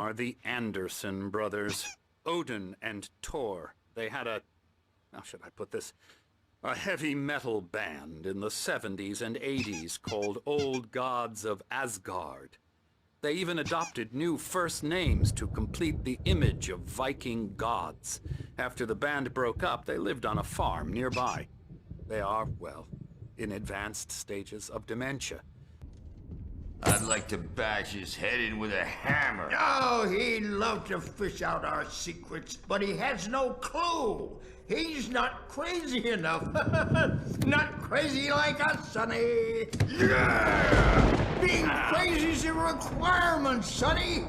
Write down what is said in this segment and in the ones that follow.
are the Anderson brothers, Odin and Thor. They had how should I put this? A heavy metal band in the 70s and 80s called Old Gods of Asgard. They even adopted new first names to complete the image of Viking gods. After the band broke up, they lived on a farm nearby. They are, well, in advanced stages of dementia. I'd like to bash his head in with a hammer. Oh, he'd love to fish out our secrets, but he has no clue. He's not crazy enough. Not crazy like us, Sonny. Yeah! Being crazy's a requirement, Sonny.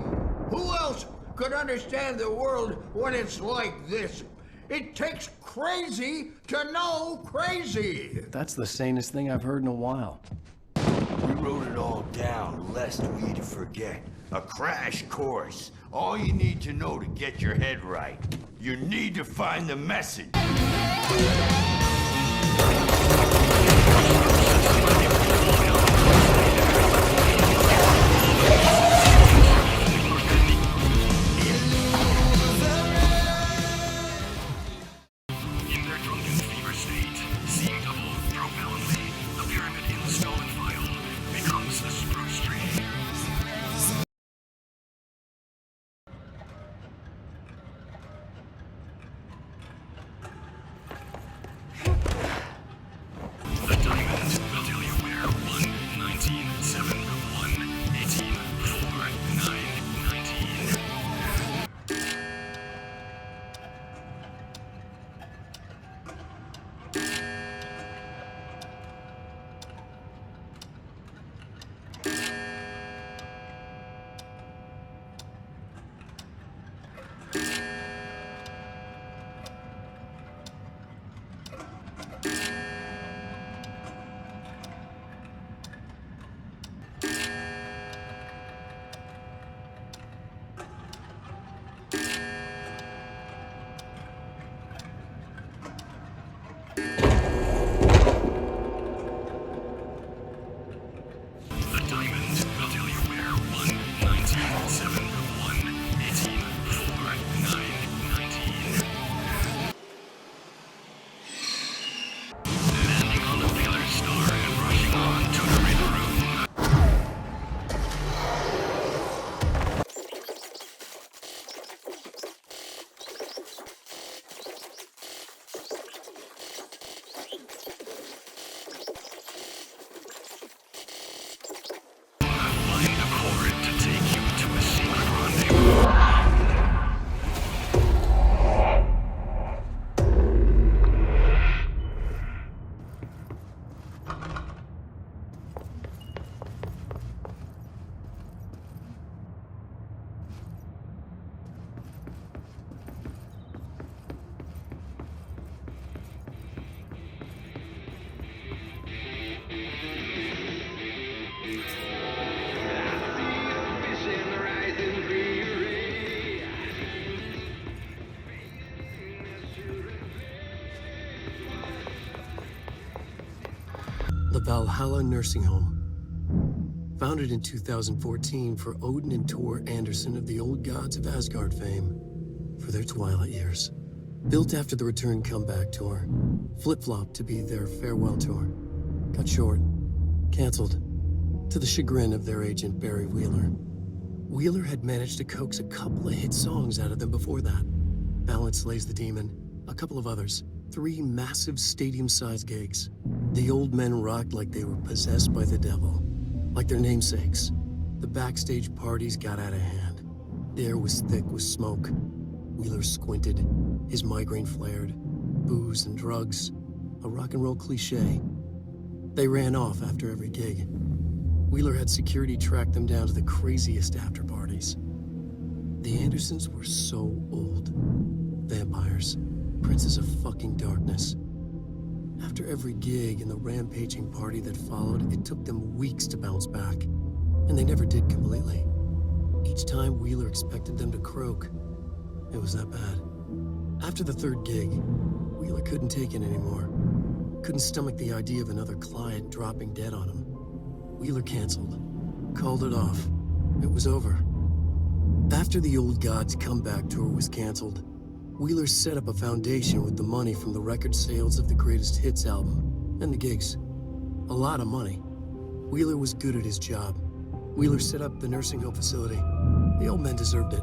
Who else could understand the world when it's like this? It takes crazy to know crazy. That's the sanest thing I've heard in a while. We wrote it all down, lest we'd forget. A crash course. All you need to know to get your head right. You need to find the message. The Valhalla Nursing Home. Founded in 2014 for Odin and Thor Anderson of the Old Gods of Asgard fame for their twilight years. Built after the Return Comeback tour, flip-flopped to be their farewell tour. Cut short, canceled, to the chagrin of their agent Barry Wheeler. Wheeler had managed to coax a couple of hit songs out of them before that. Balance Slays the Demon, a couple of others. 3 massive stadium-sized gigs. The old men rocked like they were possessed by the devil, like their namesakes. The backstage parties got out of hand. The air was thick with smoke. Wheeler squinted, his migraine flared. Booze and drugs, a rock and roll cliche. They ran off after every gig. Wheeler had security track them down to the craziest after parties. The Andersons were so old. Vampires. Princes of fucking darkness. After every gig and the rampaging party that followed, it took them weeks to bounce back. And they never did completely. Each time Wheeler expected them to croak. It was that bad. After the 3rd gig, Wheeler couldn't take it anymore. Couldn't stomach the idea of another client dropping dead on him. Wheeler canceled. Called it off. It was over. After the Old Gods comeback tour was canceled, Wheeler set up a foundation with the money from the record sales of the Greatest Hits album, and the gigs. A lot of money. Wheeler was good at his job. Wheeler set up the nursing home facility. The old men deserved it.